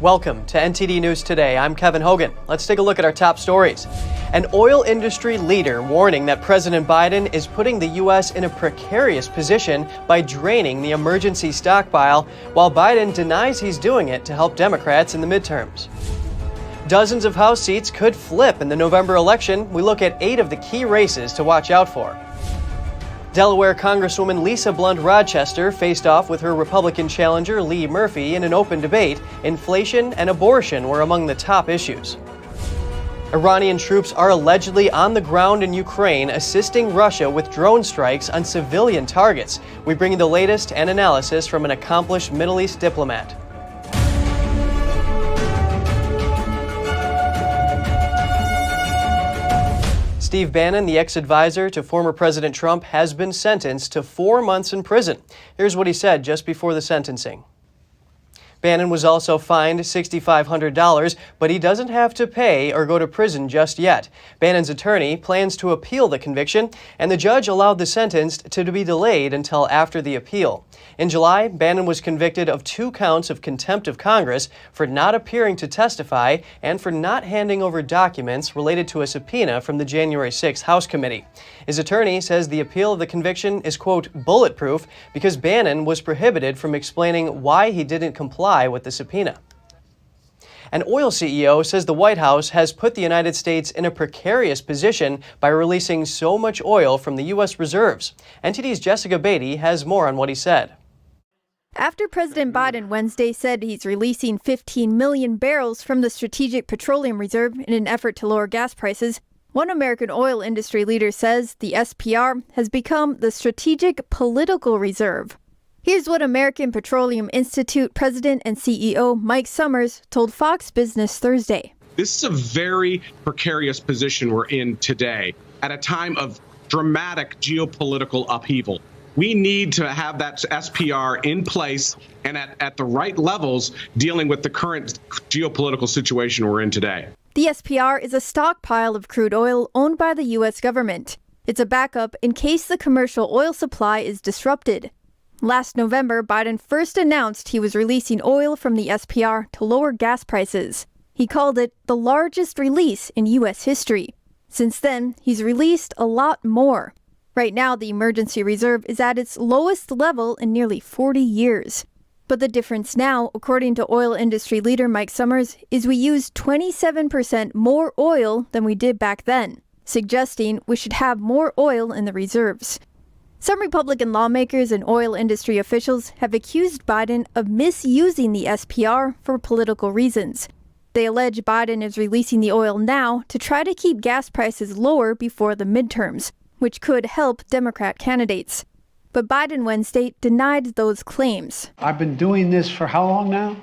Welcome to NTD News Today. I'm Kevin Hogan. Let's take a look at our top stories. An oil industry leader warning that President Biden is putting the U.S. in a precarious position by draining the emergency stockpile, while Biden denies he's doing it to help Democrats in the midterms. Dozens of House seats could flip in the November election. We look at 8 of the key races to watch out for. Delaware Congresswoman Lisa Blunt Rochester faced off with her Republican challenger Lee Murphy in an open debate. Inflation and abortion were among the top issues. Iranian troops are allegedly on the ground in Ukraine, assisting Russia with drone strikes on civilian targets. We bring you the latest and analysis from an accomplished Middle East diplomat. Steve Bannon, the ex-advisor to former President Trump, has been sentenced to 4 months in prison. Here's what he said just before the sentencing. Bannon was also fined $6,500, but he doesn't have to pay or go to prison just yet. Bannon's attorney plans to appeal the conviction, and the judge allowed the sentence to be delayed until after the appeal. In July, Bannon was convicted of 2 counts of contempt of Congress for not appearing to testify and for not handing over documents related to a subpoena from the January 6th House Committee. His attorney says the appeal of the conviction is, quote, bulletproof because Bannon was prohibited from explaining why he didn't comply with the subpoena. An oil CEO says the White House has put the United States in a precarious position by releasing so much oil from the U.S. reserves. NTD's Jessica Beatty has more on what he said. After President Biden Wednesday said he's releasing 15 million barrels from the Strategic Petroleum Reserve in an effort to lower gas prices, one American oil industry leader says the SPR has become the Strategic Political Reserve. Here's what American Petroleum Institute President and CEO Mike Summers told Fox Business Thursday. This is a very precarious position we're in today at a time of dramatic geopolitical upheaval. We need to have that SPR in place and at the right levels dealing with the current geopolitical situation we're in today. The SPR is a stockpile of crude oil owned by the U.S. government. It's a backup in case the commercial oil supply is disrupted. Last November, Biden first announced he was releasing oil from the SPR to lower gas prices. He called it the largest release in U.S. history. Since then, he's released a lot more. Right now, the emergency reserve is at its lowest level in nearly 40 years. But the difference now, according to oil industry leader Mike Summers, is we use 27% more oil than we did back then, suggesting we should have more oil in the reserves. Some Republican lawmakers and oil industry officials have accused Biden of misusing the SPR for political reasons. They allege Biden is releasing the oil now to try to keep gas prices lower before the midterms, which could help Democrat candidates. But Biden Wednesday denied those claims. I've been doing this for how long now?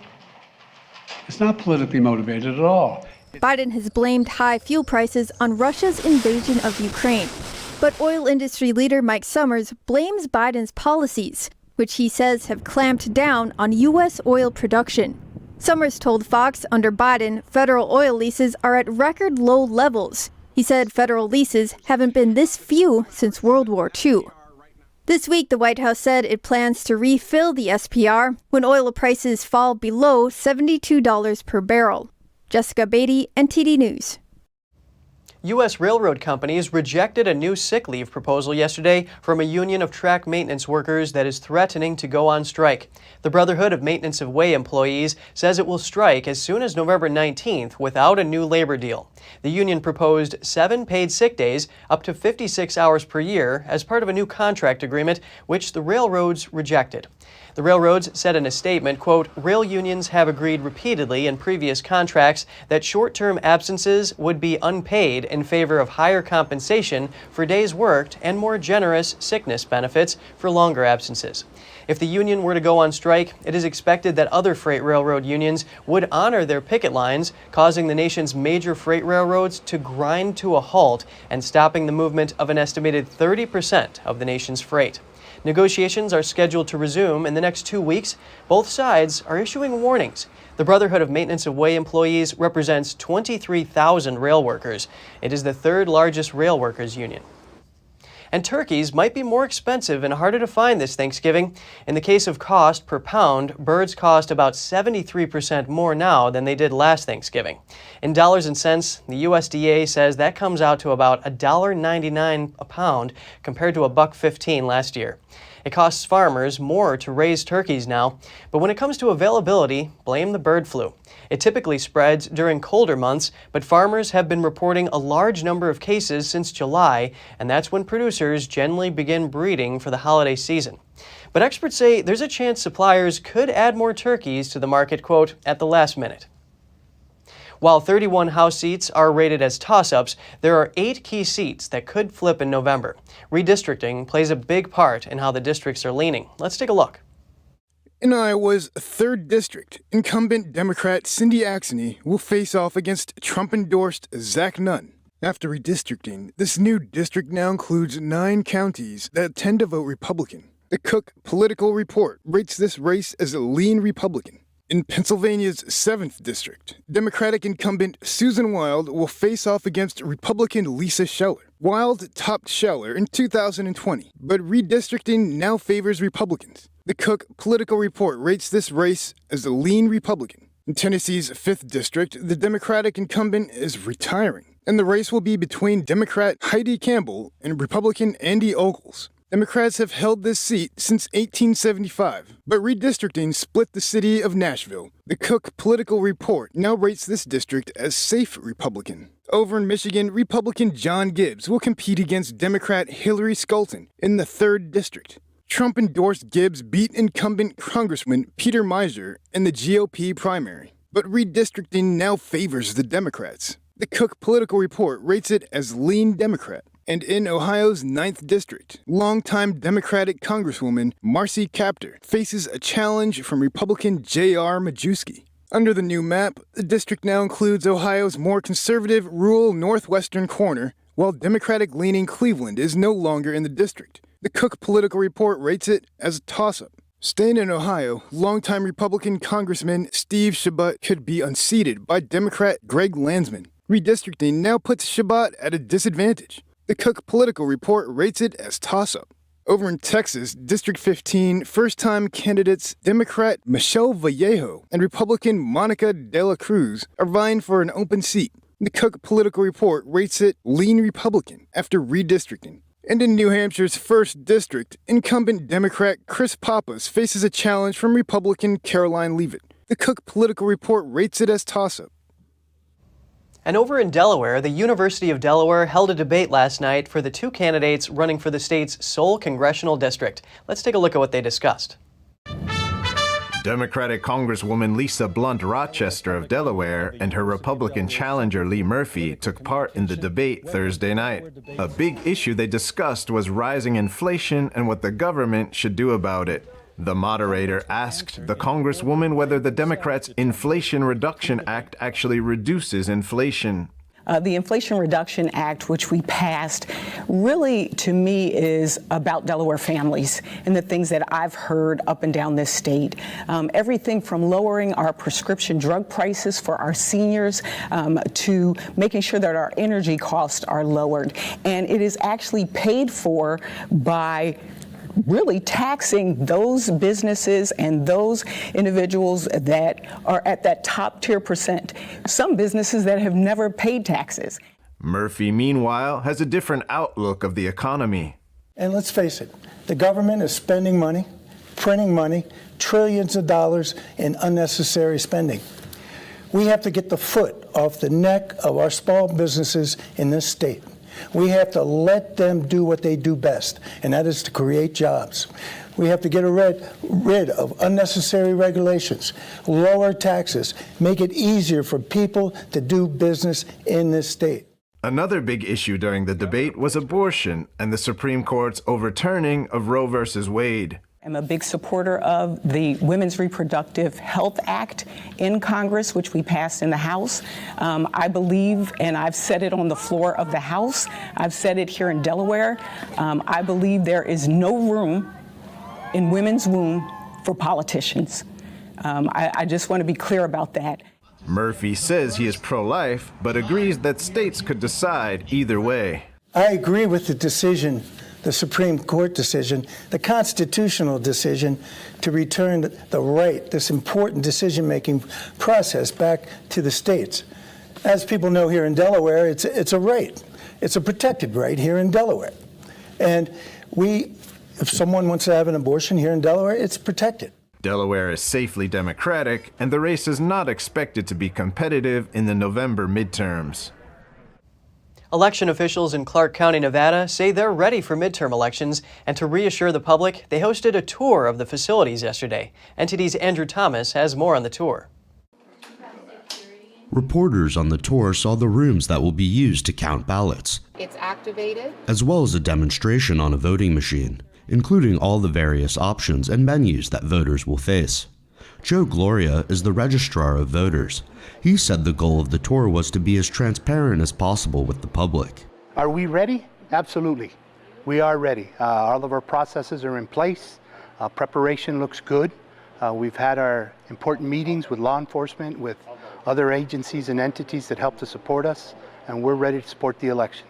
It's not politically motivated at all. Biden has blamed high fuel prices on Russia's invasion of Ukraine. But oil industry leader Mike Summers blames Biden's policies, which he says have clamped down on U.S. oil production. Summers told Fox under Biden, federal oil leases are at record low levels. He said federal leases haven't been this few since World War II. This week, the White House said it plans to refill the SPR when oil prices fall below $72 per barrel. Jessica Beatty, NTD News. U.S. railroad companies rejected a new sick leave proposal yesterday from a union of track maintenance workers that is threatening to go on strike. The Brotherhood of Maintenance of Way employees says it will strike as soon as November 19th without a new labor deal. The union proposed 7 paid sick days, up to 56 hours per year, as part of a new contract agreement, which the railroads rejected. The railroads said in a statement, quote, rail unions have agreed repeatedly in previous contracts that short-term absences would be unpaid in favor of higher compensation for days worked and more generous sickness benefits for longer absences. If the union were to go on strike, it is expected that other freight railroad unions would honor their picket lines, causing the nation's major freight railroads to grind to a halt and stopping the movement of an estimated 30% of the nation's freight. Negotiations are scheduled to resume in the next 2 weeks. Both sides are issuing warnings. The Brotherhood of Maintenance of Way employees represents 23,000 rail workers. It is the 3rd largest rail workers union. And turkeys might be more expensive and harder to find this Thanksgiving. In the case of cost per pound, birds cost about 73% more now than they did last Thanksgiving. In dollars and cents, the USDA says that comes out to about $1.99 a pound compared to $1.15 last year. It costs farmers more to raise turkeys now, but when it comes to availability, blame the bird flu. It typically spreads during colder months, but farmers have been reporting a large number of cases since July, and that's when producers generally begin breeding for the holiday season. But experts say there's a chance suppliers could add more turkeys to the market, quote, at the last minute. While 31 House seats are rated as toss-ups, there are 8 key seats that could flip in November. Redistricting plays a big part in how the districts are leaning. Let's take a look. In Iowa's 3rd District, incumbent Democrat Cindy Axne will face off against Trump-endorsed Zach Nunn. After redistricting, this new district now includes 9 counties that tend to vote Republican. The Cook Political Report rates this race as a lean Republican. In Pennsylvania's 7th District, Democratic incumbent Susan Wild will face off against Republican Lisa Scheller. Wild topped Scheller in 2020, but redistricting now favors Republicans. The Cook Political Report rates this race as a lean Republican. In Tennessee's 5th District, the Democratic incumbent is retiring, and the race will be between Democrat Heidi Campbell and Republican Andy Ogles. Democrats have held this seat since 1875, but redistricting split the city of Nashville. The Cook Political Report now rates this district as safe Republican. Over in Michigan, Republican John Gibbs will compete against Democrat Hillary Scholten in the 3rd District. Trump-endorsed Gibbs beat incumbent Congressman Peter Meiser in the GOP primary, but redistricting now favors the Democrats. The Cook Political Report rates it as lean Democrat. And in Ohio's 9th District, longtime Democratic Congresswoman Marcy Kaptur faces a challenge from Republican J.R. Majewski. Under the new map, the district now includes Ohio's more conservative rural northwestern corner, while Democratic-leaning Cleveland is no longer in the district. The Cook Political Report rates it as a toss-up. Staying in Ohio, longtime Republican Congressman Steve Chabot could be unseated by Democrat Greg Landsman. Redistricting now puts Chabot at a disadvantage. The Cook Political Report rates it as toss-up. Over in Texas, District 15, first-time candidates Democrat Michelle Vallejo and Republican Monica De La Cruz are vying for an open seat. The Cook Political Report rates it lean Republican after redistricting. And in New Hampshire's 1st District, incumbent Democrat Chris Pappas faces a challenge from Republican Caroline Leavitt. The Cook Political Report rates it as toss-up. And over in Delaware, the University of Delaware held a debate last night for the 2 candidates running for the state's sole congressional district. Let's take a look at what they discussed. Democratic Congresswoman Lisa Blunt Rochester of Delaware and her Republican challenger Lee Murphy took part in the debate Thursday night. A big issue they discussed was rising inflation and what the government should do about it. The moderator asked the Congresswoman whether the Democrats' Inflation Reduction Act actually reduces inflation. The Inflation Reduction Act, which we passed, really, to me, is about Delaware families and the things that I've heard up and down this state. Everything from lowering our prescription drug prices for our seniors to making sure that our energy costs are lowered. And it is actually paid for by really taxing those businesses and those individuals that are at that top tier percent. Some businesses that have never paid taxes. Murphy, meanwhile, has a different outlook of the economy. And let's face it, the government is spending money, printing money, trillions of dollars in unnecessary spending. We have to get the foot off the neck of our small businesses in this state. We have to let them do what they do best, and that is to create jobs. We have to get rid of unnecessary regulations, lower taxes, make it easier for people to do business in this state. Another big issue during the debate was abortion and the Supreme Court's overturning of Roe v. Wade. I'm a big supporter of the Women's Reproductive Health Act in Congress, which we passed in the House. I believe, and I've said it on the floor of the House, I've said it here in Delaware, I believe there is no room in women's womb for politicians. I just want to be clear about that. Murphy says he is pro-life, but agrees that states could decide either way. I agree with the decision the Supreme Court decision, the constitutional decision to return the right, this important decision-making process back to the states. As people know here in Delaware, it's a right. It's a protected right here in Delaware. And if someone wants to have an abortion here in Delaware, it's protected. Delaware is safely Democratic, and the race is not expected to be competitive in the November midterms. Election officials in Clark County, Nevada say they're ready for midterm elections, and to reassure the public, they hosted a tour of the facilities yesterday. NTD's Andrew Thomas has more on the tour. Reporters on the tour saw the rooms that will be used to count ballots. It's activated, as well as a demonstration on a voting machine, including all the various options and menus that voters will face. Joe Gloria is the registrar of voters. He said the goal of the tour was to be as transparent as possible with the public. Are we ready? Absolutely. We are ready. All of our processes are in place. Preparation looks good. We've had our important meetings with law enforcement, with other agencies and entities that help to support us, and we're ready to support the election.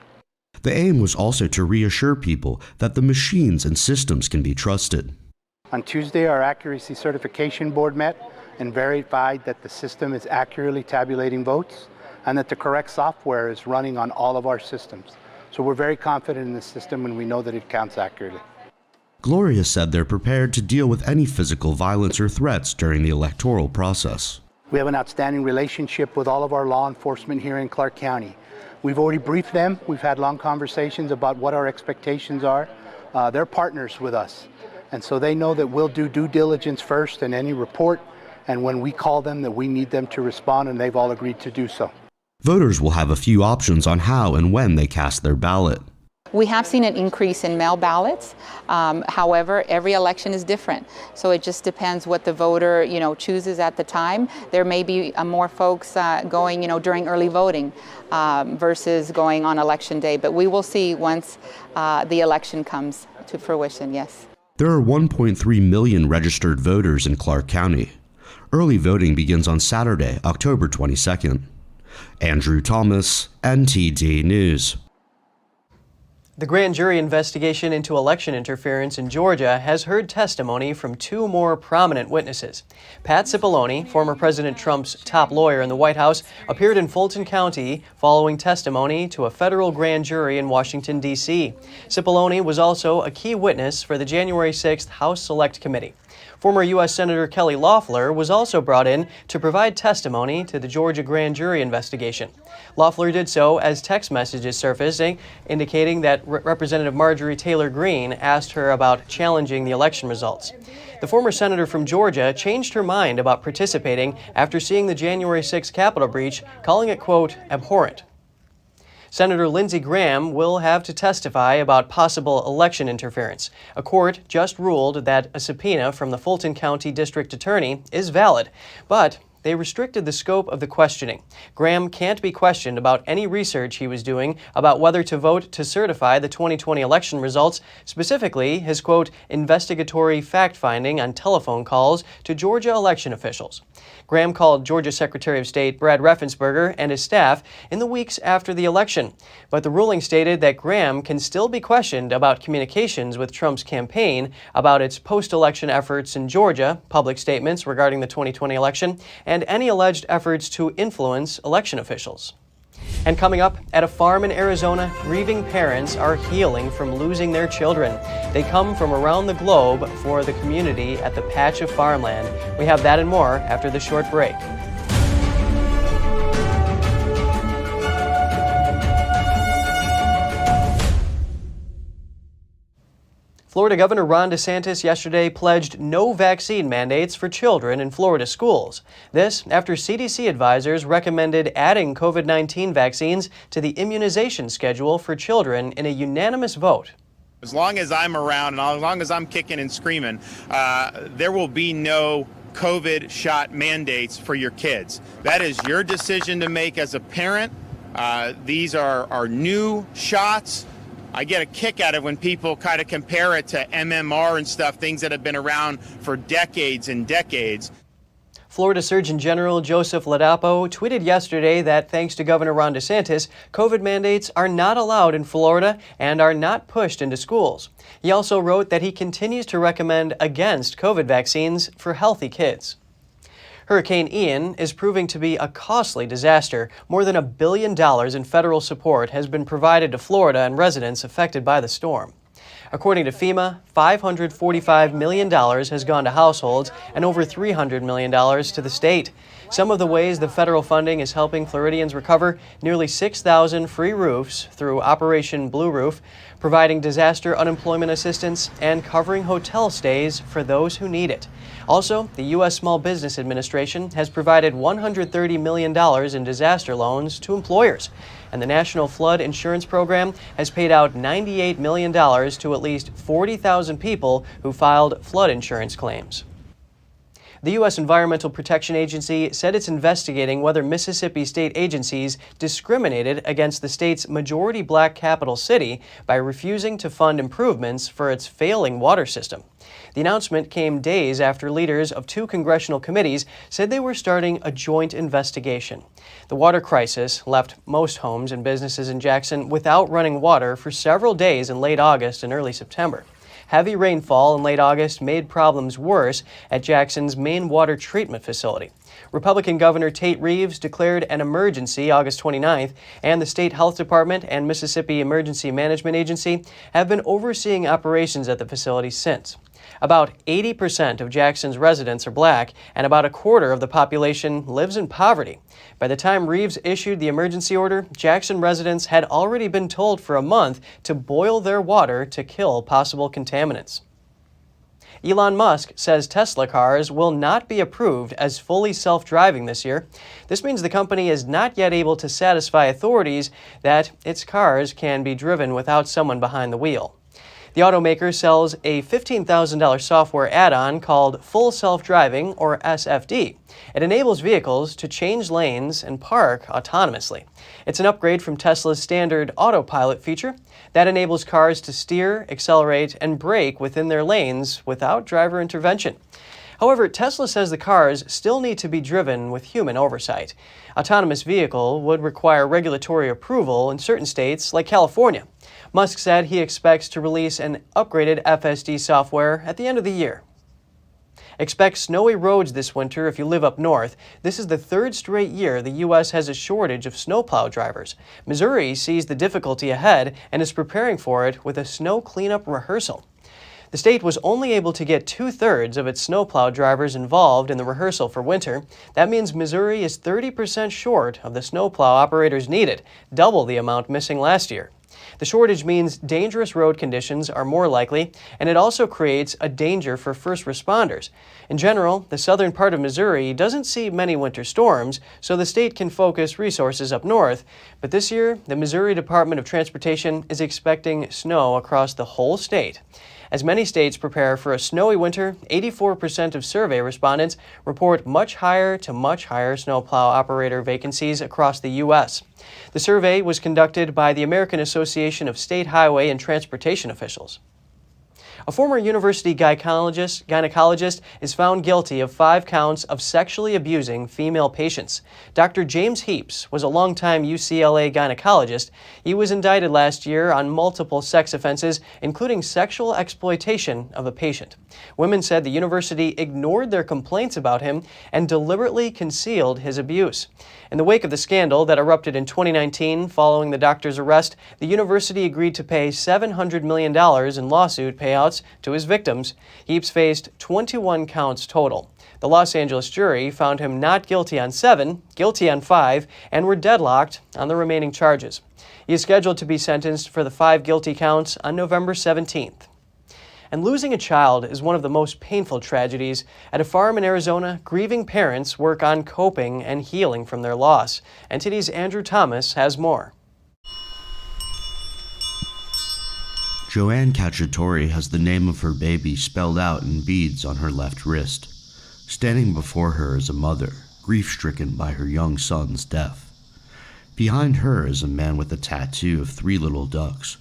The aim was also to reassure people that the machines and systems can be trusted. On Tuesday, our accuracy certification board met and verified that the system is accurately tabulating votes and that the correct software is running on all of our systems. So we're very confident in the system and we know that it counts accurately. Gloria said they're prepared to deal with any physical violence or threats during the electoral process. We have an outstanding relationship with all of our law enforcement here in Clark County. We've already briefed them. We've had long conversations about what our expectations are. They're partners with us. And so they know that we'll do due diligence first in any report, and when we call them that we need them to respond, and they've all agreed to do so. Voters will have a few options on how and when they cast their ballot. we have seen an increase in mail ballots. However, every election is different. So it just depends what the voter, chooses at the time. There may be more folks going, during early voting versus going on election day. But we will see once the election comes to fruition, yes. There are 1.3 million registered voters in Clark County. Early voting begins on Saturday, October 22nd. Andrew Thomas, NTD News. The grand jury investigation into election interference in Georgia has heard testimony from two more prominent witnesses. Pat Cipollone, former President Trump's top lawyer in the White House, appeared in Fulton County following testimony to a federal grand jury in Washington, D.C. Cipollone was also a key witness for the January 6th House Select Committee. Former U.S. Senator Kelly Loeffler was also brought in to provide testimony to the Georgia grand jury investigation. Loeffler did so as text messages surfaced indicating that Representative Marjorie Taylor Greene asked her about challenging the election results. The former senator from Georgia changed her mind about participating after seeing the January 6th Capitol breach, calling it, quote, abhorrent. Senator Lindsey Graham will have to testify about possible election interference. A court just ruled that a subpoena from the Fulton County District Attorney is valid, but they restricted the scope of the questioning. Graham can't be questioned about any research he was doing about whether to vote to certify the 2020 election results, specifically his, quote, investigatory fact-finding on telephone calls to Georgia election officials. Graham called Georgia Secretary of State Brad Raffensperger and his staff in the weeks after the election, but the ruling stated that Graham can still be questioned about communications with Trump's campaign, about its post-election efforts in Georgia, public statements regarding the 2020 election, and any alleged efforts to influence election officials. And coming up, at a farm in Arizona, grieving parents are healing from losing their children. They come from around the globe for the community at the patch of farmland. We have that and more after this short break. Florida Governor Ron Desantis yesterday pledged no vaccine mandates for children in Florida schools. This after CDC advisors recommended adding COVID-19 vaccines to the immunization schedule for children in a unanimous vote. As long as I'm around and as long as I'm kicking and screaming, there will be no COVID shot mandates for your kids. That is your decision to make as a parent. These are new shots. I get a kick out of when people kind of compare it to MMR and stuff, things that have been around for decades and decades. Florida Surgeon General Joseph Ladapo tweeted yesterday that thanks to Governor Ron Desantis, COVID mandates are not allowed in Florida and are not pushed into schools. He also wrote that he continues to recommend against COVID vaccines for healthy kids. Hurricane Ian is proving to be a costly disaster. More than $1 billion in federal support has been provided to Florida and residents affected by the storm. According to FEMA, $545 million has gone to households and over $300 million to the state. Some of the ways the federal funding is helping Floridians recover: nearly 6,000 free roofs through Operation Blue Roof, providing disaster unemployment assistance, and covering hotel stays for those who need it. Also, the U.S. Small Business Administration has provided $130 million in disaster loans to employers, and the National Flood Insurance Program has paid out $98 million to at least 40,000 people who filed flood insurance claims. The U.S. Environmental Protection Agency said it's investigating whether Mississippi state agencies discriminated against the state's majority black capital city by refusing to fund improvements for its failing water system. The announcement came days after leaders of 2 congressional committees said they were starting a joint investigation. The water crisis left most homes and businesses in Jackson without running water for several days in late August and early September. Heavy rainfall in late August made problems worse at Jackson's main water treatment facility. Republican Governor Tate Reeves declared an emergency August 29th, and the State Health Department and Mississippi Emergency Management Agency have been overseeing operations at the facility since. About 80% of Jackson's residents are black, and about a quarter of the population lives in poverty. By the time Reeves issued the emergency order, Jackson residents had already been told for a month to boil their water to kill possible contaminants. Elon Musk says Tesla cars will not be approved as fully self-driving this year. This means the company is not yet able to satisfy authorities that its cars can be driven without someone behind the wheel. The automaker sells a $15,000 software add-on called Full Self-Driving, or SFD. It enables vehicles to change lanes and park autonomously. It's an upgrade from Tesla's standard autopilot feature that enables cars to steer, accelerate, and brake within their lanes without driver intervention. However, Tesla says the cars still need to be driven with human oversight. Autonomous vehicle would require regulatory approval in certain states like California. Musk said he expects to release an upgraded FSD software at the end of the year. Expect snowy roads this winter if you live up north. This is the 3rd straight year the U.S. has a shortage of snowplow drivers. Missouri sees the difficulty ahead and is preparing for it with a snow cleanup rehearsal. The state was only able to get 2/3 of its snowplow drivers involved in the rehearsal for winter. That means Missouri is 30% short of the snowplow operators needed, double the amount missing last year. The shortage means dangerous road conditions are more likely, and it also creates a danger for first responders. In general, the southern part of Missouri doesn't see many winter storms, so the state can focus resources up north. But this year, the Missouri Department of Transportation is expecting snow across the whole state. As many states prepare for a snowy winter, 84% of survey respondents report much higher snowplow operator vacancies across the U.S. The survey was conducted by the American Association of State Highway and Transportation Officials. A former university gynecologist is found guilty of 5 counts of sexually abusing female patients. Dr. James Heaps was a longtime UCLA gynecologist. He was indicted last year on multiple sex offenses, including sexual exploitation of a patient. Women said the university ignored their complaints about him and deliberately concealed his abuse. In the wake of the scandal that erupted in 2019 following the doctor's arrest, the university agreed to pay $700 million in lawsuit payouts to his victims. Heaps faced 21 counts total. The Los Angeles jury found him not guilty on 7, guilty on 5, and were deadlocked on the remaining charges. He is scheduled to be sentenced for the 5 guilty counts on November 17th. And losing a child is one of the most painful tragedies. At a farm in Arizona, grieving parents work on coping and healing from their loss. NTD's Andrew Thomas has more. Joanne Cacciatore has the name of her baby spelled out in beads on her left wrist. Standing before her is a mother, grief-stricken by her young son's death. Behind her is a man with a tattoo of 3 little ducks,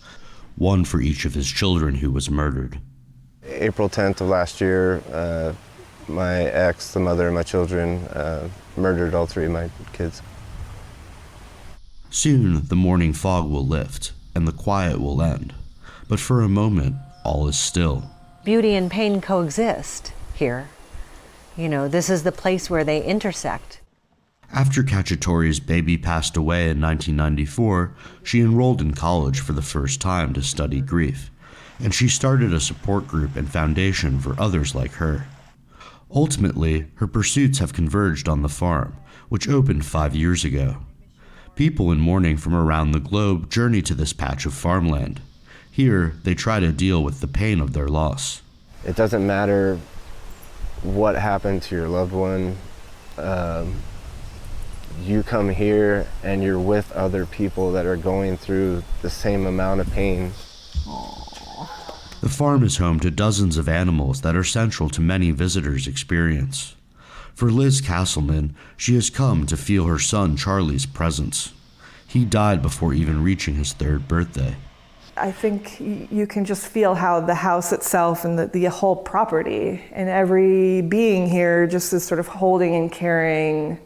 one for each of his children who was murdered. April 10th of last year, my ex, the mother of my children, murdered all 3 of my kids. Soon, the morning fog will lift, and the quiet will end. But for a moment, all is still. Beauty and pain coexist here. You know, this is the place where they intersect. After Cacciatore's baby passed away in 1994, she enrolled in college for the first time to study grief, and she started a support group and foundation for others like her. Ultimately, her pursuits have converged on the farm, which opened 5 years ago. People in mourning from around the globe journey to this patch of farmland. Here, they try to deal with the pain of their loss. It doesn't matter what happened to your loved one. You come here and you're with other people that are going through the same amount of pain. The farm is home to dozens of animals that are central to many visitors' experience. For Liz Castleman, she has come to feel her son Charlie's presence. He died before even reaching his 3rd birthday. I think you can just feel how the house itself and the whole property and every being here just is sort of holding and carrying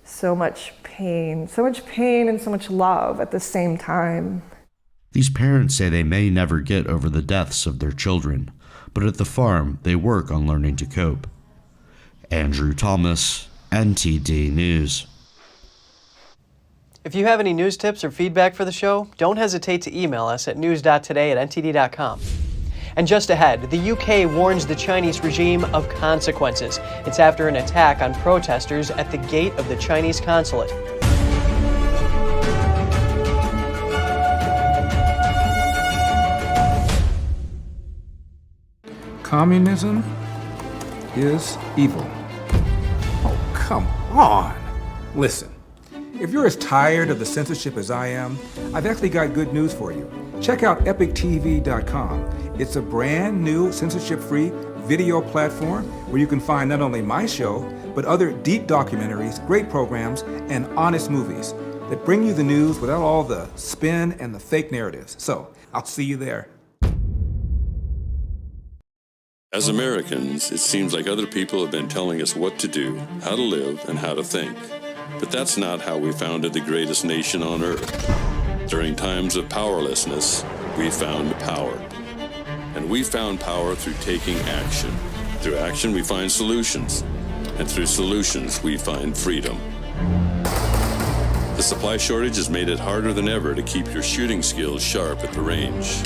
so much pain and so much love at the same time. These parents say they may never get over the deaths of their children, but at the farm, they work on learning to cope. Andrew Thomas, NTD News. If you have any news tips or feedback for the show, don't hesitate to email us at news.today@ntd.com. And just ahead, the UK warns the Chinese regime of consequences. It's after an attack on protesters at the gate of the Chinese consulate. Communism is evil. Oh, come on. Listen, if you're as tired of the censorship as I am, I've actually got good news for you. Check out epictv.com. It's a brand new censorship-free video platform where you can find not only my show, but other deep documentaries, great programs, and honest movies that bring you the news without all the spin and the fake narratives. So, I'll see you there. As Americans, it seems like other people have been telling us what to do, how to live, and how to think. But that's not how we founded the greatest nation on earth. During times of powerlessness, we found power. And we found power through taking action. Through action, we find solutions. And through solutions, we find freedom. The supply shortage has made it harder than ever to keep your shooting skills sharp at the range.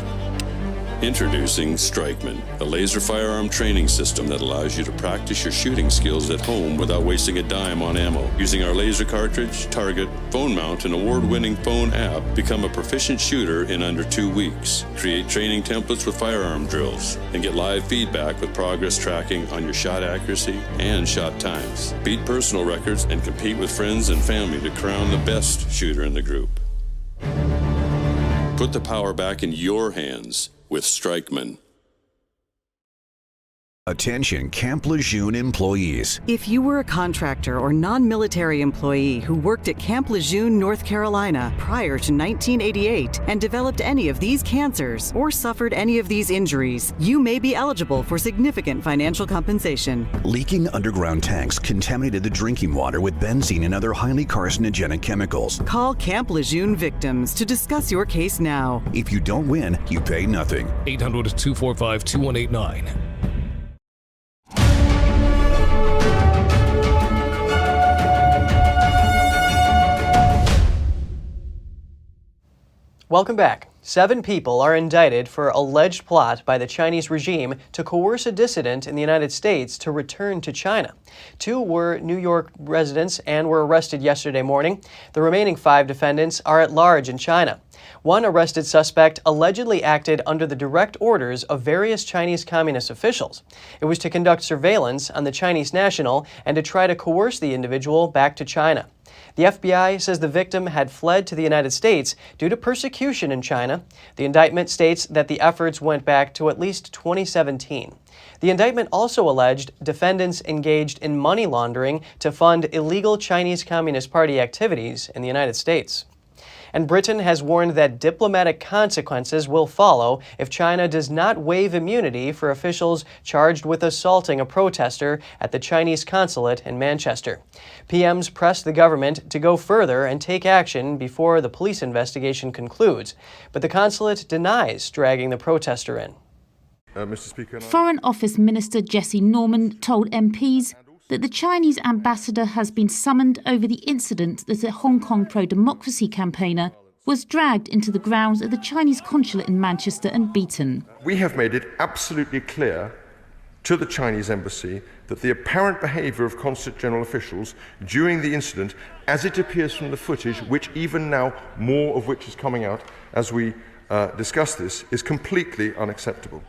Introducing Strikeman, a laser firearm training system that allows you to practice your shooting skills at home without wasting a dime on ammo. Using our laser cartridge, target, phone mount, and award-winning phone app, become a proficient shooter in under 2 weeks. Create training templates with firearm drills, and get live feedback with progress tracking on your shot accuracy and shot times. Beat personal records and compete with friends and family to crown the best shooter in the group. Put the power back in your hands with Strikeman. Attention Camp Lejeune employees. If you were a contractor or non-military employee who worked at Camp Lejeune, North Carolina prior to 1988 and developed any of these cancers or suffered any of these injuries, you may be eligible for significant financial compensation. Leaking underground tanks contaminated the drinking water with benzene and other highly carcinogenic chemicals. Call Camp Lejeune victims to discuss your case now. If you don't win, you pay nothing. 800-245-2189. Welcome back. 7 people are indicted for alleged plot by the Chinese regime to coerce a dissident in the United States to return to China. 2 were New York residents and were arrested yesterday morning. The remaining 5 defendants are at large in China. One arrested suspect allegedly acted under the direct orders of various Chinese communist officials. It was to conduct surveillance on the Chinese national and to try to coerce the individual back to China. The FBI says the victim had fled to the United States due to persecution in China. The indictment states that the efforts went back to at least 2017. The indictment also alleged defendants engaged in money laundering to fund illegal Chinese Communist Party activities in the United States. And Britain has warned that diplomatic consequences will follow if China does not waive immunity for officials charged with assaulting a protester at the Chinese consulate in Manchester. PMs pressed the government to go further and take action before the police investigation concludes, but the consulate denies dragging the protester in. Mr. Speaker, Foreign Office Minister Jessie Norman told MPs that the Chinese ambassador has been summoned over the incident that a Hong Kong pro-democracy campaigner was dragged into the grounds of the Chinese consulate in Manchester and beaten. We have made it absolutely clear to the Chinese embassy that the apparent behaviour of consulate general officials during the incident, as it appears from the footage, which even now more of which is coming out as we discuss this, is completely unacceptable.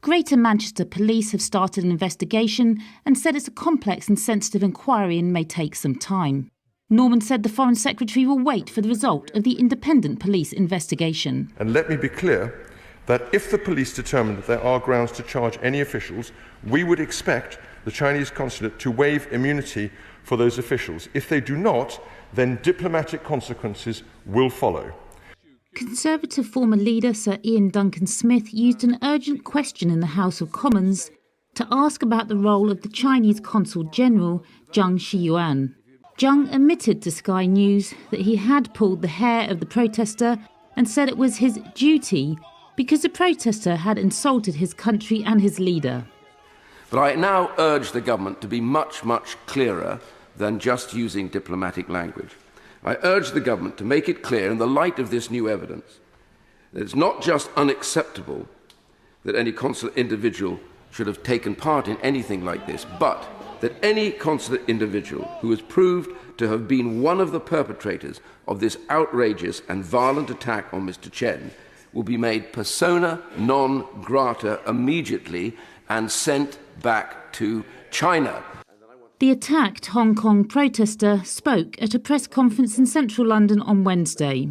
Greater Manchester Police have started an investigation and said it's a complex and sensitive inquiry and may take some time. Norman said the Foreign Secretary will wait for the result of the independent police investigation. And let me be clear that if the police determine that there are grounds to charge any officials, we would expect the Chinese consulate to waive immunity for those officials. If they do not, then diplomatic consequences will follow. Conservative former leader Sir Ian Duncan Smith used an urgent question in the House of Commons to ask about the role of the Chinese Consul General, Zhang Shiyuan. Zhang admitted to Sky News that he had pulled the hair of the protester and said it was his duty because the protester had insulted his country and his leader. But I now urge the government to be much, much clearer than just using diplomatic language. I urge the government to make it clear in the light of this new evidence that it's not just unacceptable that any consulate individual should have taken part in anything like this, but that any consulate individual who is proved to have been one of the perpetrators of this outrageous and violent attack on Mr. Chen will be made persona non grata immediately and sent back to China. The attacked Hong Kong protester spoke at a press conference in central London on Wednesday.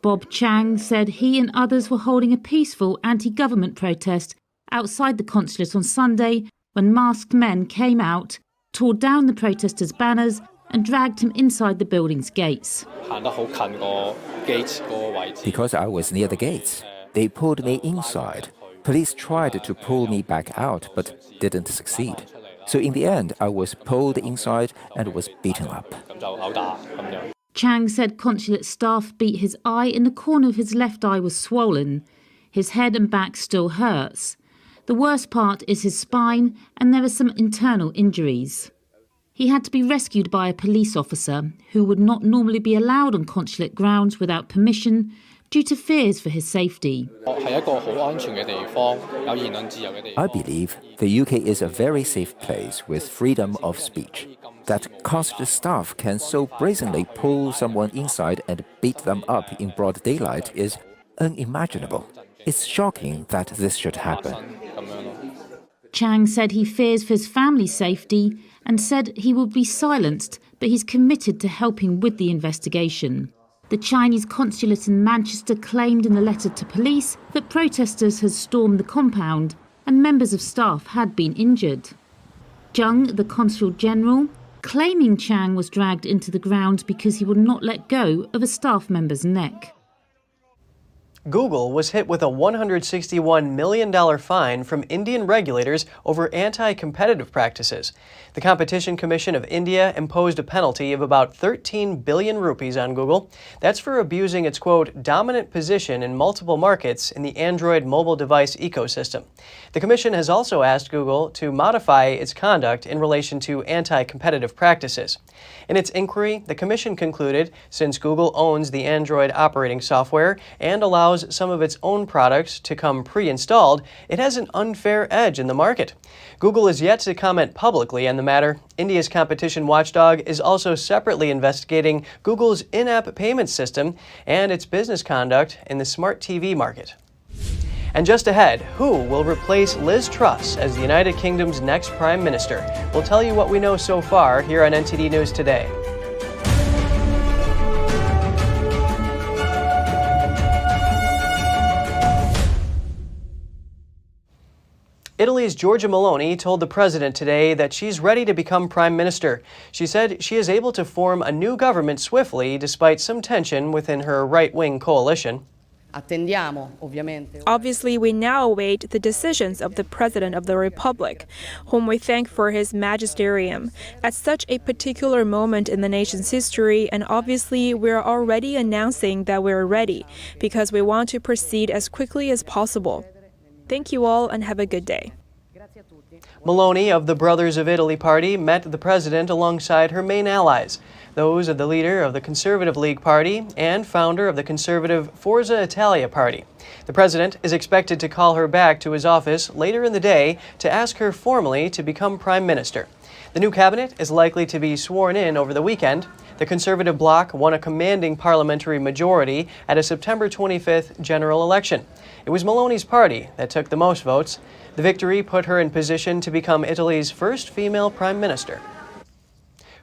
Bob Chang said he and others were holding a peaceful anti-government protest outside the consulate on Sunday when masked men came out, tore down the protesters' banners and dragged him inside the building's gates. Because I was near the gates, they pulled me inside. Police tried to pull me back out but didn't succeed. So in the end, I was pulled inside and was beaten up. Chang said consulate staff beat his eye and the corner of his left eye was swollen. His head and back still hurts. The worst part is his spine and there are some internal injuries. He had to be rescued by a police officer who would not normally be allowed on consulate grounds without permission due to fears for his safety. I believe the UK is a very safe place with freedom of speech. That consulate staff can so brazenly pull someone inside and beat them up in broad daylight is unimaginable. It's shocking that this should happen. Chang said he fears for his family's safety and said he will be silenced, but he's committed to helping with the investigation. The Chinese consulate in Manchester claimed in a letter to police that protesters had stormed the compound and members of staff had been injured. Zhang, the consul general, claiming Chang was dragged into the grounds because he would not let go of a staff member's neck. Google was hit with a $161 million fine from Indian regulators over anti-competitive practices. The Competition Commission of India imposed a penalty of about 13 billion rupees on Google. That's for abusing its, quote, dominant position in multiple markets in the Android mobile device ecosystem. The Commission has also asked Google to modify its conduct in relation to anti-competitive practices. In its inquiry, the Commission concluded since Google owns the Android operating software and allows some of its own products to come pre-installed, it has an unfair edge in the market. Google is yet to comment publicly on the matter. India's competition watchdog is also separately investigating Google's in-app payment system and its business conduct in the smart TV market. And just ahead, who will replace Liz Truss as the United Kingdom's next Prime Minister? We'll tell you what we know so far here on NTD News Today. Italy's Giorgia Meloni told the president today that she's ready to become prime minister. She said she is able to form a new government swiftly despite some tension within her right-wing coalition. Obviously, we now await the decisions of the President of the Republic, whom we thank for his magisterium at such a particular moment in the nation's history, and obviously we're already announcing that we're ready because we want to proceed as quickly as possible. Thank you all and have a good day. Meloni of the Brothers of Italy party met the president alongside her main allies, those of the leader of the Conservative League Party and founder of the conservative Forza Italia party. The president is expected to call her back to his office later in the day to ask her formally to become prime minister. The new cabinet is likely to be sworn in over the weekend. The Conservative bloc won a commanding parliamentary majority at a September 25th general election. It was Meloni's party that took the most votes. The victory put her in position to become Italy's first female prime minister.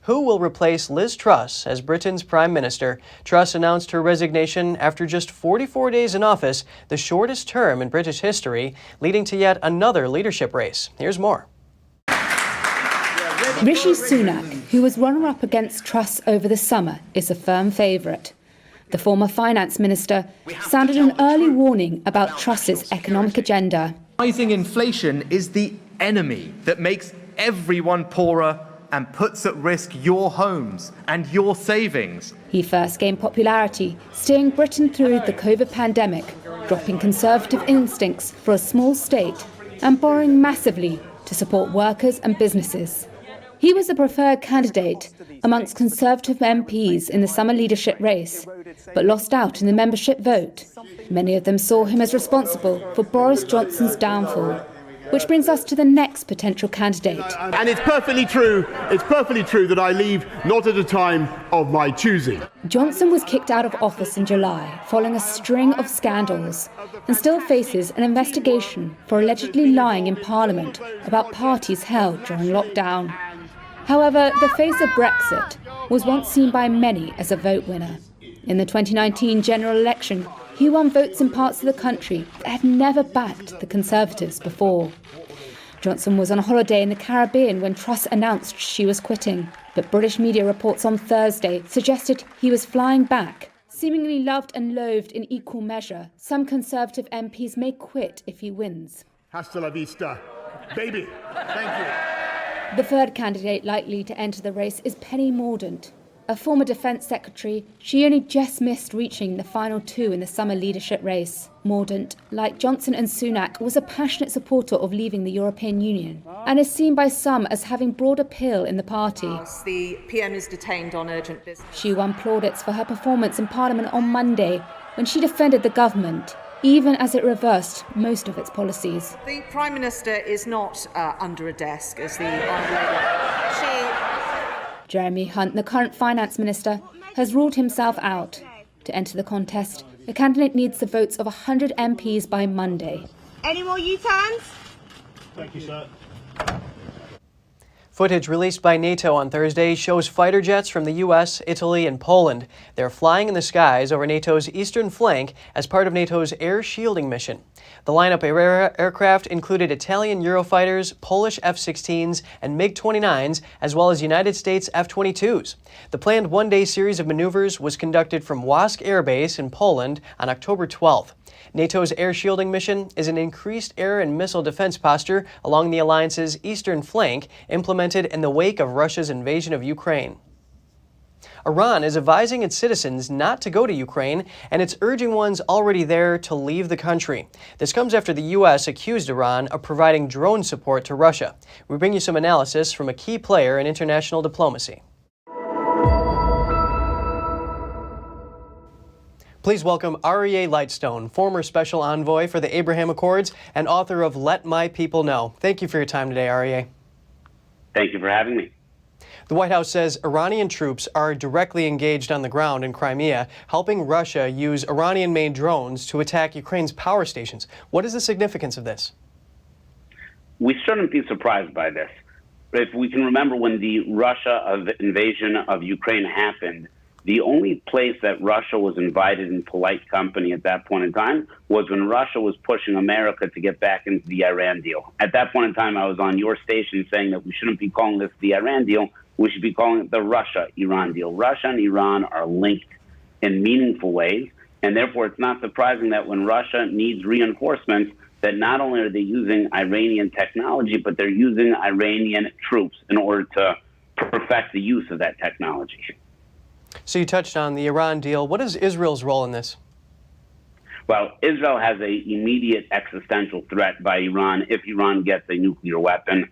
Who will replace Liz Truss as Britain's prime minister? Truss announced her resignation after just 44 days in office, the shortest term in British history, leading to yet another leadership race. Here's more. Rishi Sunak, who was runner-up against Truss over the summer, is a firm favourite. The former finance minister sounded an early warning about Truss's economic agenda. Rising inflation is the enemy that makes everyone poorer and puts at risk your homes and your savings. He first gained popularity, steering Britain through the COVID pandemic, dropping conservative instincts for a small state and borrowing massively to support workers and businesses. He was the preferred candidate amongst Conservative MPs in the summer leadership race, but lost out in the membership vote. Many of them saw him as responsible for Boris Johnson's downfall. Which brings us to the next potential candidate. And it's perfectly true that I leave not at a time of my choosing. Johnson was kicked out of office in July following a string of scandals and still faces an investigation for allegedly lying in Parliament about parties held during lockdown. However, the face of Brexit was once seen by many as a vote winner. In the 2019 general election, he won votes in parts of the country that had never backed the Conservatives before. Johnson was on holiday in the Caribbean when Truss announced she was quitting, but British media reports on Thursday suggested he was flying back. Seemingly loved and loathed in equal measure, some Conservative MPs may quit if he wins. Hasta la vista, baby. Thank you. The third candidate likely to enter the race is Penny Mordaunt. A former Defence Secretary, she only just missed reaching the final two in the summer leadership race. Mordaunt, like Johnson and Sunak, was a passionate supporter of leaving the European Union and is seen by some as having broad appeal in the party. The PM is detained on urgent business. She won plaudits for her performance in Parliament on Monday when she defended the government, even as it reversed most of its policies. The Prime Minister is not under a desk, as the Honourable Lady. Jeremy Hunt, the current finance minister, has ruled himself out. To enter the contest, the candidate needs the votes of 100 MPs by Monday. Any more U-turns? Thank you, sir. Footage released by NATO on Thursday shows fighter jets from the U.S., Italy, and Poland. They're flying in the skies over NATO's eastern flank as part of NATO's air shielding mission. The lineup of aircraft included Italian Eurofighters, Polish F-16s, and MiG-29s, as well as United States F-22s. The planned one-day series of maneuvers was conducted from Łask Air Base in Poland on October 12th. NATO's air shielding mission is an increased air and missile defense posture along the alliance's eastern flank, implemented in the wake of Russia's invasion of Ukraine. Iran is advising its citizens not to go to Ukraine, and it's urging ones already there to leave the country. This comes after the U.S. accused Iran of providing drone support to Russia. We bring you some analysis from a key player in international diplomacy. Please welcome Aryeh Lightstone, former special envoy for the Abraham Accords and author of Let My People Know. Thank you for your time today, Aryeh. Thank you for having me. The White House says Iranian troops are directly engaged on the ground in Crimea, helping Russia use Iranian-made drones to attack Ukraine's power stations. What is the significance of this? We shouldn't be surprised by this. If we can remember when the Russia invasion of Ukraine happened, The only place that Russia was invited in polite company at that point in time was when Russia was pushing America to get back into the Iran deal. At that point in time, I was on your station saying that we shouldn't be calling this the Iran deal. We should be calling it the Russia-Iran deal. Russia and Iran are linked in meaningful ways, and therefore it's not surprising that when Russia needs reinforcements, that not only are they using Iranian technology, but they're using Iranian troops in order to perfect the use of that technology. So you touched on the Iran deal. What is Israel's role in this? Well, Israel has an immediate existential threat by Iran if Iran gets a nuclear weapon.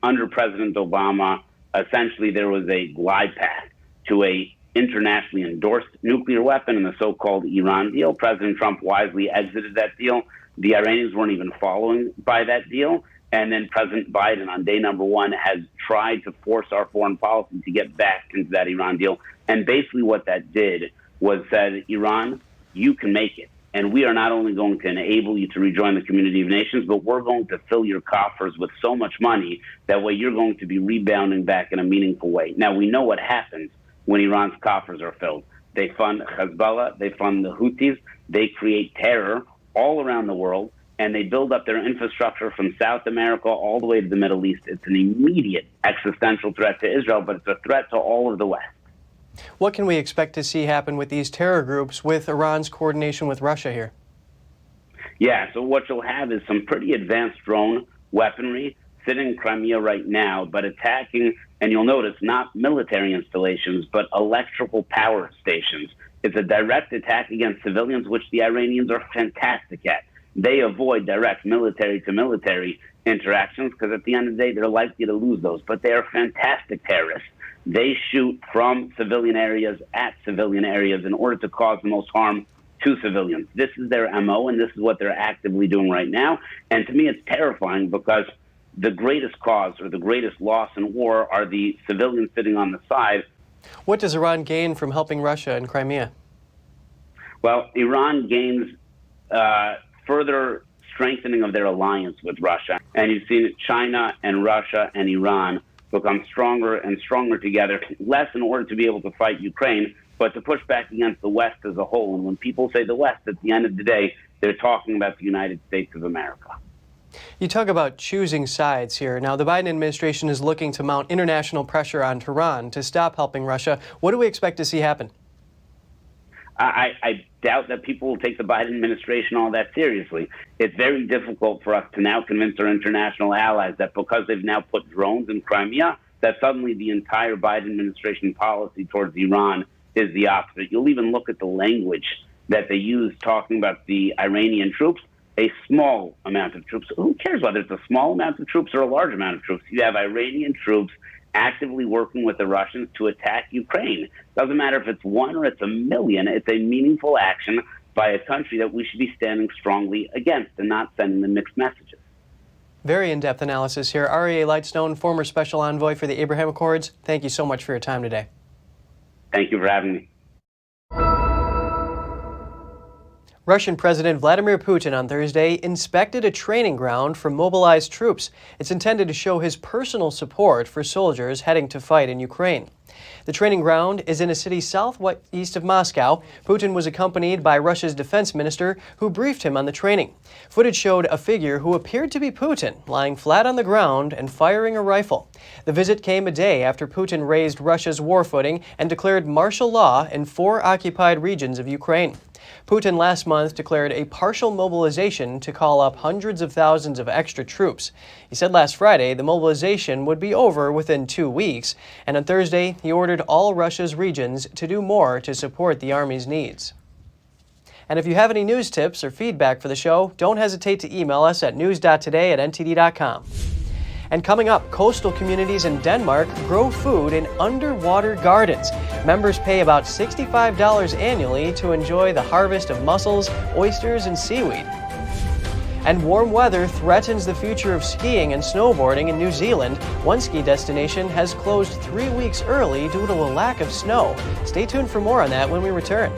Under President Obama, essentially there was a glide path to a internationally endorsed nuclear weapon in the so-called Iran deal. President Trump wisely exited that deal. The Iranians weren't even following by that deal. And then President Biden on day number one has tried to force our foreign policy to get back into that Iran deal. And basically what that did was said, Iran, you can make it. And we are not only going to enable you to rejoin the community of nations, but we're going to fill your coffers with so much money that way you're going to be rebounding back in a meaningful way. Now, we know what happens when Iran's coffers are filled. They fund Hezbollah, they fund the Houthis, they create terror all around the world, and they build up their infrastructure from South America all the way to the Middle East. It's an immediate existential threat to Israel, but it's a threat to all of the West. What can we expect to see happen with these terror groups with Iran's coordination with Russia here? Yeah, so what you'll have is some pretty advanced drone weaponry sitting in Crimea right now, but attacking, and you'll notice, not military installations, but electrical power stations. It's a direct attack against civilians, which the Iranians are fantastic at. They avoid direct military-to-military interactions because at the end of the day, they're likely to lose those, but they are fantastic terrorists. They shoot from civilian areas at civilian areas in order to cause the most harm to civilians. This is their MO, and this is what they're actively doing right now. And to me, it's terrifying because the greatest cause or the greatest loss in war are the civilians sitting on the side. What does Iran gain from helping Russia in Crimea? Well, Iran gains further strengthening of their alliance with Russia. And you've seen China and Russia and Iran become stronger and stronger together, less in order to be able to fight Ukraine, but to push back against the West as a whole. And when people say the West, at the end of the day, they're talking about the United States of America. You talk about choosing sides here. Now, the Biden administration is looking to mount international pressure on Tehran to stop helping Russia. What do we expect to see happen? I doubt that people will take the Biden administration all that seriously. It's very difficult for us to now convince our international allies that because they've now put drones in Crimea, that suddenly the entire Biden administration policy towards Iran is the opposite. You'll even look at the language that they use talking about the Iranian troops, a small amount of troops. Who cares whether it's a small amount of troops or a large amount of troops? You have Iranian troops actively working with the Russians to attack Ukraine. Doesn't matter if it's one or it's a million. It's a meaningful action by a country that we should be standing strongly against and not sending them mixed messages. Very in-depth analysis here. R.E.A. Lightstone, former special envoy for the Abraham Accords. Thank you so much for your time today. Thank you for having me. Russian President Vladimir Putin on Thursday inspected a training ground for mobilized troops. It's intended to show his personal support for soldiers heading to fight in Ukraine. The training ground is in a city southeast of Moscow. Putin was accompanied by Russia's defense minister, who briefed him on the training. Footage showed a figure who appeared to be Putin lying flat on the ground and firing a rifle. The visit came a day after Putin raised Russia's war footing and declared martial law in 4 occupied regions of Ukraine. Putin last month declared a partial mobilization to call up hundreds of thousands of extra troops. He said last Friday the mobilization would be over within 2 weeks, and on Thursday he ordered all Russia's regions to do more to support the army's needs. And if you have any news tips or feedback for the show, don't hesitate to email us at news.today@ntd.com. And coming up, coastal communities in Denmark grow food in underwater gardens. Members pay about $65 annually to enjoy the harvest of mussels, oysters, and seaweed. And warm weather threatens the future of skiing and snowboarding in New Zealand. One ski destination has closed 3 weeks early due to a lack of snow. Stay tuned for more on that when we return.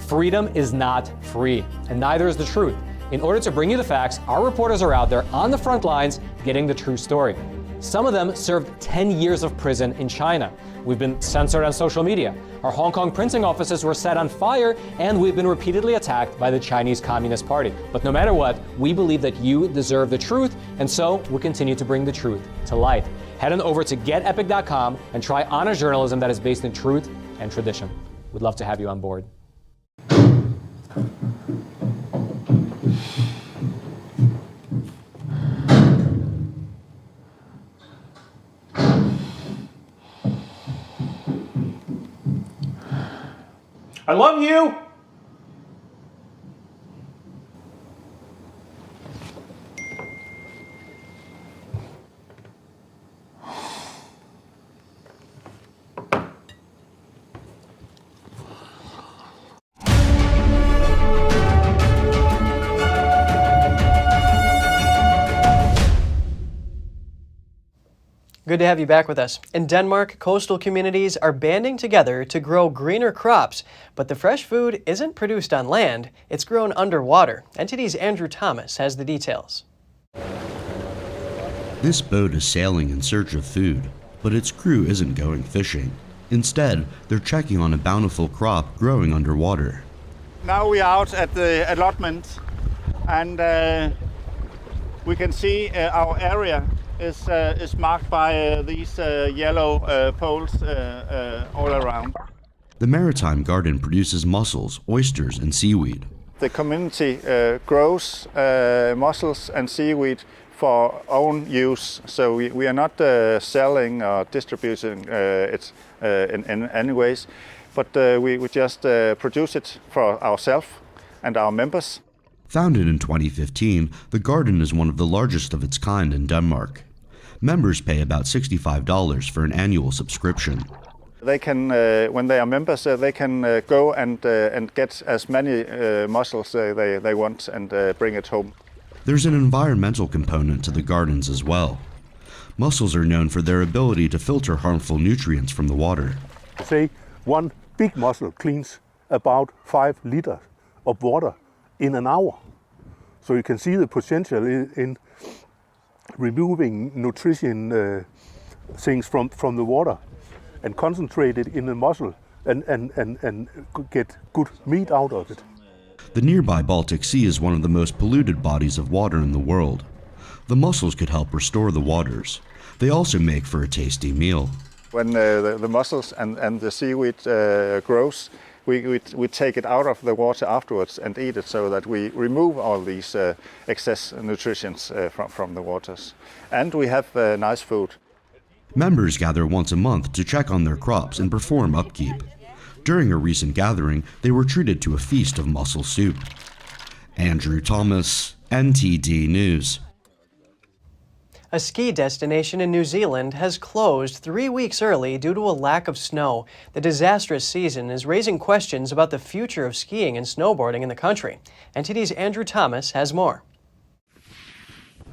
Freedom is not free, and neither is the truth. In order to bring you the facts, our reporters are out there on the front lines getting the true story. Some of them served 10 years of prison in China. We've been censored on social media. Our Hong Kong printing offices were set on fire, and we've been repeatedly attacked by the Chinese Communist Party. But no matter what, we believe that you deserve the truth, and so we'll continue to bring the truth to light. Head on over to getepic.com and try honest journalism that is based in truth and tradition. We'd love to have you on board. I love you! Good to have you back with us. In Denmark, coastal communities are banding together to grow greener crops, but the fresh food isn't produced on land, it's grown underwater. NTD's Andrew Thomas has the details. This boat is sailing in search of food, but its crew isn't going fishing. Instead, they're checking on a bountiful crop growing underwater. Now we are out at the allotment, and we can see our area is marked by these yellow poles all around. The maritime garden produces mussels, oysters, and seaweed. The community grows mussels and seaweed for own use, so we are not selling or distributing it in any ways, but we just produce it for ourselves and our members. Founded in 2015, the garden is one of the largest of its kind in Denmark. Members pay about $65 for an annual subscription. They can, when they are members, they can go and get as many mussels they want and bring it home. There's an environmental component to the gardens as well. Mussels are known for their ability to filter harmful nutrients from the water. Say one big mussel cleans about 5 liters of water in an hour. So you can see the potential in removing nutrition things from the water and concentrate it in the mussel and get good meat out of it. The nearby Baltic Sea is one of the most polluted bodies of water in the world. The mussels could help restore the waters. They also make for a tasty meal. When the mussels and the seaweed grows, we take it out of the water afterwards and eat it, so that we remove all these excess nutrients from the waters. And we have nice food. Members gather once a month to check on their crops and perform upkeep. During a recent gathering, they were treated to a feast of mussel soup. Andrew Thomas, NTD News. A ski destination in New Zealand has closed 3 weeks early due to a lack of snow. The disastrous season is raising questions about the future of skiing and snowboarding in the country. NTD's Andrew Thomas has more.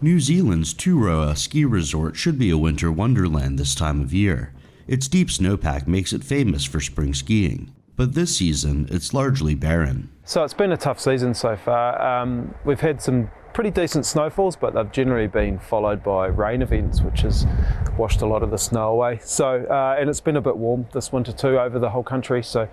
New Zealand's Turoa ski resort should be a winter wonderland this time of year. Its deep snowpack makes it famous for spring skiing. But this season, it's largely barren. So it's been a tough season so far. We've had some pretty decent snowfalls, but they've generally been followed by rain events, which has washed a lot of the snow away. So, and it's been a bit warm this winter too over the whole country, so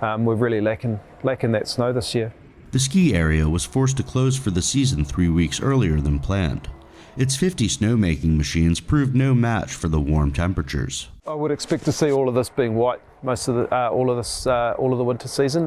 we're really lacking that snow this year. The ski area was forced to close for the season 3 weeks earlier than planned. Its 50 snowmaking machines proved no match for the warm temperatures. I would expect to see all of this being white most of the all of the winter season.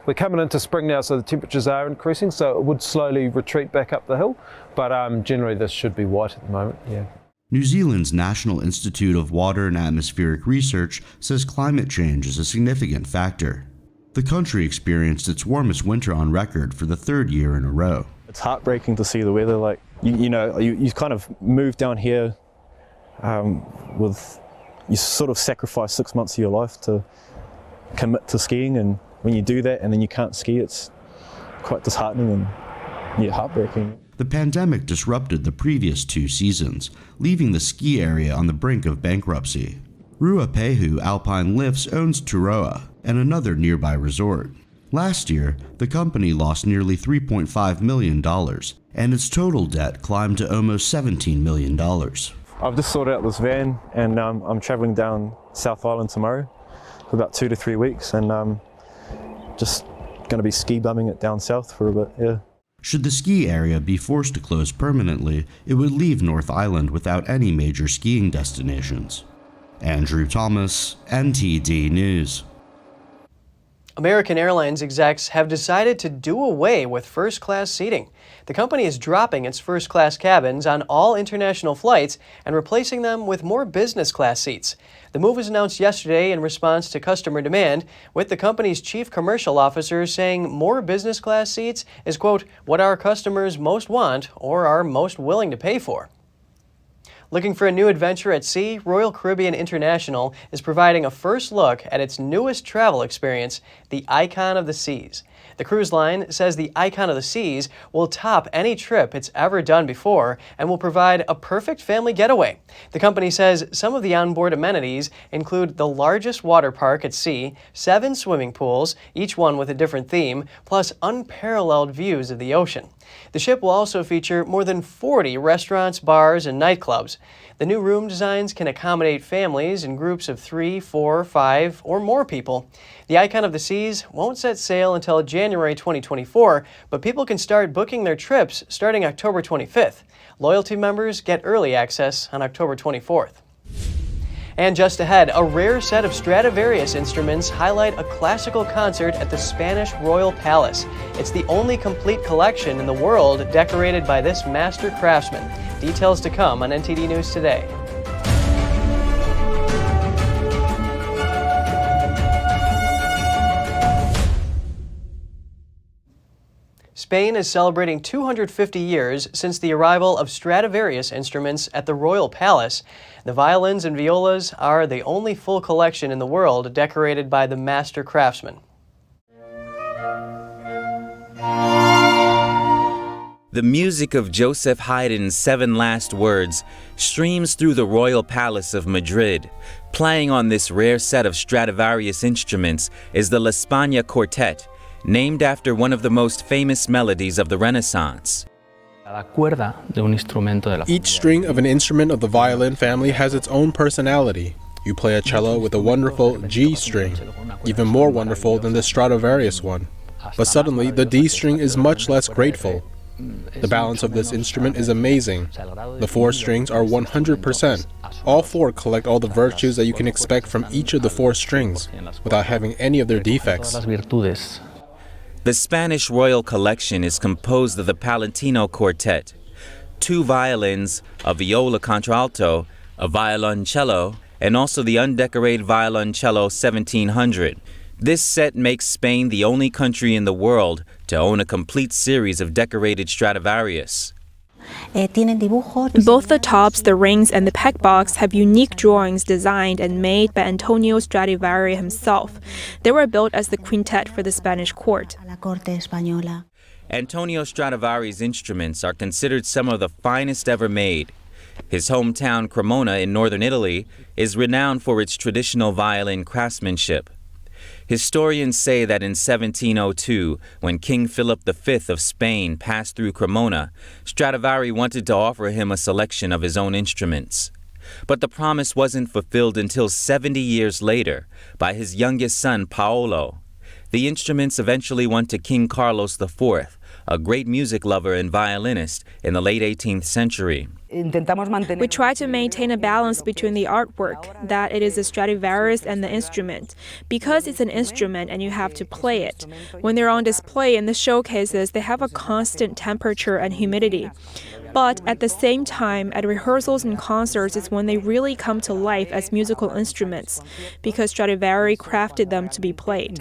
We're coming into spring now, so the temperatures are increasing, so it would slowly retreat back up the hill, but generally this should be white at the moment. Yeah. New Zealand's National Institute of Water and Atmospheric Research says climate change is a significant factor. The country experienced its warmest winter on record for the 3rd year in a row. It's heartbreaking to see the weather. Like you kind of move down here with. You sort of sacrifice 6 months of your life to commit to skiing, and when you do that and then you can't ski, it's quite disheartening and heartbreaking. The pandemic disrupted the previous 2 seasons, leaving the ski area on the brink of bankruptcy. Ruapehu Alpine Lifts owns Turoa and another nearby resort. Last year, the company lost nearly $3.5 million, and its total debt climbed to almost $17 million. I've just sorted out this van, and I'm travelling down South Island tomorrow for about 2 to 3 weeks, and just going to be ski bumming it down south for a bit, yeah. Should the ski area be forced to close permanently, it would leave North Island without any major skiing destinations. Andrew Thomas, NTD News. American Airlines execs have decided to do away with first-class seating. The company is dropping its first-class cabins on all international flights and replacing them with more business-class seats. The move was announced yesterday in response to customer demand, with the company's chief commercial officer saying more business-class seats is, quote, what our customers most want or are most willing to pay for. Looking for a new adventure at sea, Royal Caribbean International is providing a first look at its newest travel experience, the Icon of the Seas. The cruise line says the Icon of the Seas will top any trip it's ever done before and will provide a perfect family getaway. The company says some of the onboard amenities include the largest water park at sea, 7 swimming pools, each one with a different theme, plus unparalleled views of the ocean. The ship will also feature more than 40 restaurants, bars, and nightclubs. The new room designs can accommodate families in groups of 3, 4, 5, or more people. The Icon of the Seas won't set sail until January 2024, but people can start booking their trips starting October 25th. Loyalty members get early access on October 24th. And just ahead, a rare set of Stradivarius instruments highlight a classical concert at the Spanish Royal Palace. It's the only complete collection in the world decorated by this master craftsman. Details to come on NTD News Today. Spain is celebrating 250 years since the arrival of Stradivarius instruments at the Royal Palace. The violins and violas are the only full collection in the world decorated by the master craftsman. The music of Joseph Haydn's 7 Last Words streams through the Royal Palace of Madrid. Playing on this rare set of Stradivarius instruments is the La España Quartet, named after one of the most famous melodies of the Renaissance. Each string of an instrument of the violin family has its own personality. You play a cello with a wonderful G string, even more wonderful than the Stradivarius one. But suddenly, the D string is much less grateful. The balance of this instrument is amazing. The 4 strings are 100%. All 4 collect all the virtues that you can expect from each of the 4 strings, without having any of their defects. The Spanish Royal Collection is composed of the Palantino Quartet, 2 violins, a viola contralto, a violoncello, and also the undecorated violoncello 1700. This set makes Spain the only country in the world to own a complete series of decorated Stradivarius. Both the tops, the rings, and the peg box have unique drawings designed and made by Antonio Stradivari himself. They were built as the quintet for the Spanish court. Antonio Stradivari's instruments are considered some of the finest ever made. His hometown Cremona in northern Italy is renowned for its traditional violin craftsmanship. Historians say that in 1702, when King Philip V of Spain passed through Cremona, Stradivari wanted to offer him a selection of his own instruments. But the promise wasn't fulfilled until 70 years later by his youngest son, Paolo. The instruments eventually went to King Carlos IV, a great music lover and violinist in the late 18th century. We try to maintain a balance between the artwork, that it is a Stradivarius, and the instrument, because it's an instrument and you have to play it. When they're on display in the showcases, they have a constant temperature and humidity. But at the same time, at rehearsals and concerts is when they really come to life as musical instruments, because Stradivari crafted them to be played.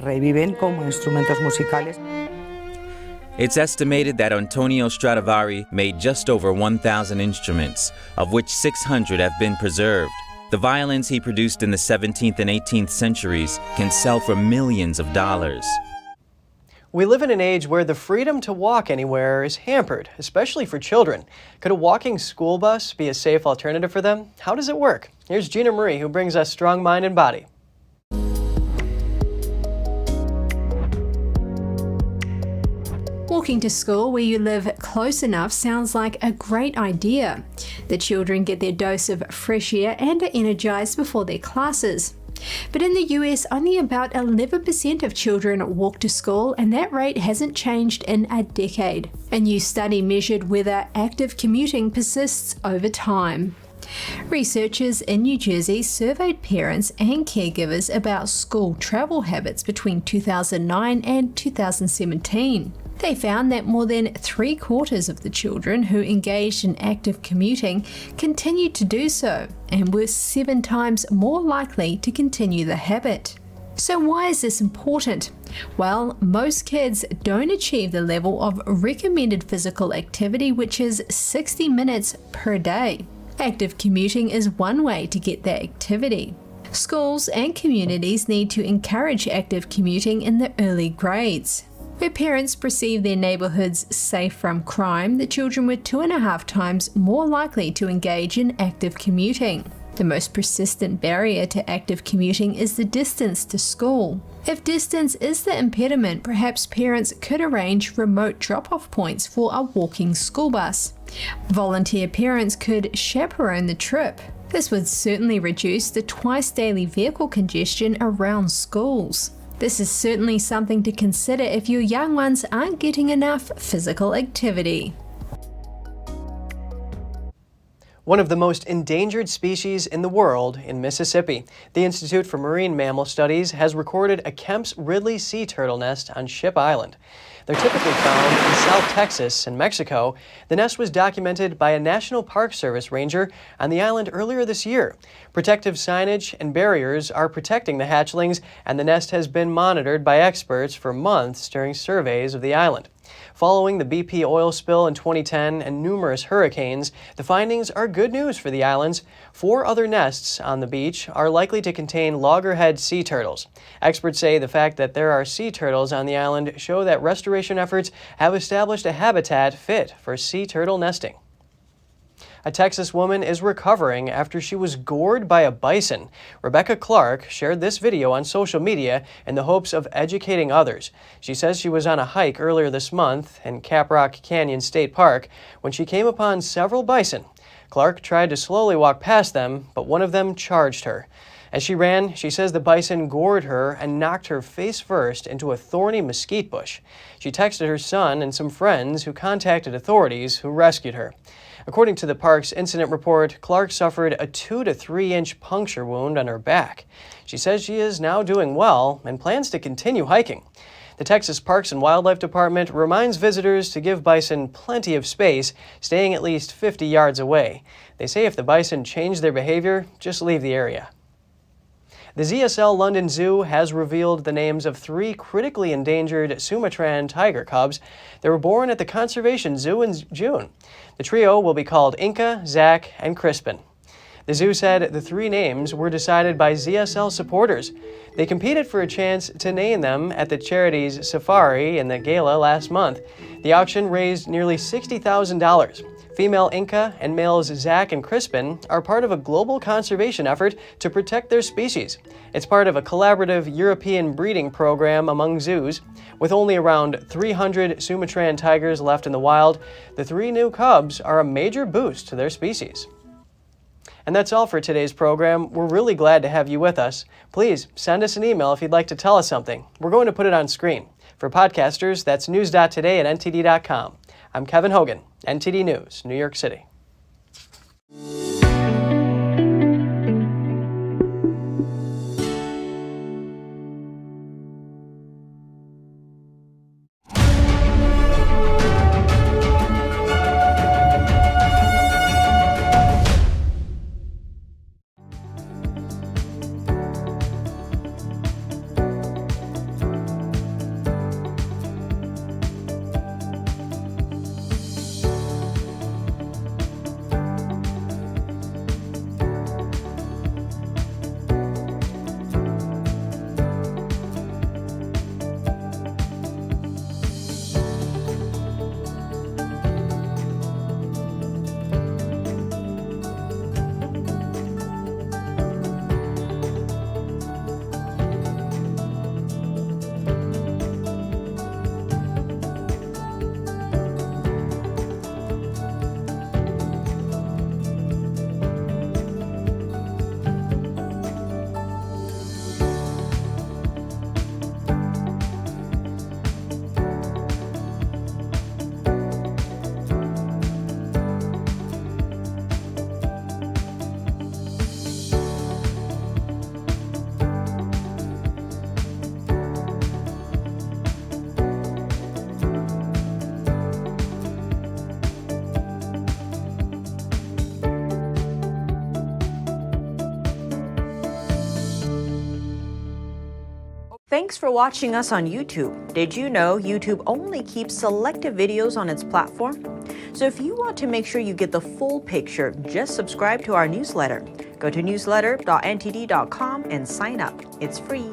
It's estimated that Antonio Stradivari made just over 1,000 instruments, of which 600 have been preserved. The violins he produced in the 17th and 18th centuries can sell for millions of dollars. We live in an age where the freedom to walk anywhere is hampered, especially for children. Could a walking school bus be a safe alternative for them? How does it work? Here's Gina Marie, who brings us Strong Mind and Body. Walking to school where you live close enough sounds like a great idea. The children get their dose of fresh air and are energized before their classes. But in the US, only about 11% of children walk to school, and that rate hasn't changed in a decade. A new study measured whether active commuting persists over time. Researchers in New Jersey surveyed parents and caregivers about school travel habits between 2009 and 2017. They found that more than 3/4 of the children who engaged in active commuting continued to do so and were 7 times more likely to continue the habit. So why is this important? Well, most kids don't achieve the level of recommended physical activity, which is 60 minutes per day. Active commuting is one way to get that activity. Schools and communities need to encourage active commuting in the early grades. Where parents perceive their neighbourhoods safe from crime, the children were 2.5 times more likely to engage in active commuting. The most persistent barrier to active commuting is the distance to school. If distance is the impediment, perhaps parents could arrange remote drop-off points for a walking school bus. Volunteer parents could chaperone the trip. This would certainly reduce the twice-daily vehicle congestion around schools. This is certainly something to consider if your young ones aren't getting enough physical activity. One of the most endangered species in the world in Mississippi. The Institute for Marine Mammal Studies has recorded a Kemp's Ridley sea turtle nest on Ship Island. They're typically found in South Texas and Mexico. The nest was documented by a National Park Service ranger on the island earlier this year. Protective signage and barriers are protecting the hatchlings, and the nest has been monitored by experts for months during surveys of the island. Following the BP oil spill in 2010 and numerous hurricanes, the findings are good news for the islands. 4 other nests on the beach are likely to contain loggerhead sea turtles. Experts say the fact that there are sea turtles on the island show that restoration efforts have established a habitat fit for sea turtle nesting. A Texas woman is recovering after she was gored by a bison. Rebecca Clark shared this video on social media in the hopes of educating others. She says she was on a hike earlier this month in Caprock Canyon State Park when she came upon several bison. Clark tried to slowly walk past them, but one of them charged her. As she ran, she says the bison gored her and knocked her face first into a thorny mesquite bush. She texted her son and some friends who contacted authorities who rescued her. According to the park's incident report, Clark suffered a 2 to 3 inch puncture wound on her back. She says she is now doing well and plans to continue hiking. The Texas Parks and Wildlife Department reminds visitors to give bison plenty of space, staying at least 50 yards away. They say if the bison change their behavior, just leave the area. The ZSL London Zoo has revealed the names of 3 critically endangered Sumatran tiger cubs that were born at the Conservation Zoo in June. The trio will be called Inca, Zach, and Crispin. The zoo said the 3 names were decided by ZSL supporters. They competed for a chance to name them at the charity's safari in the gala last month. The auction raised nearly $60,000. Female Inca and males Zach and Crispin are part of a global conservation effort to protect their species. It's part of a collaborative European breeding program among zoos. With only around 300 Sumatran tigers left in the wild, the 3 new cubs are a major boost to their species. And that's all for today's program. We're really glad to have you with us. Please send us an email if you'd like to tell us something. We're going to put it on screen. For podcasters, that's news.today@ntd.com. I'm Kevin Hogan, NTD News, New York City. Thanks for watching us on YouTube. Did you know YouTube only keeps selective videos on its platform? So if you want to make sure you get the full picture, just subscribe to our newsletter. Go to newsletter.ntd.com and sign up. It's free.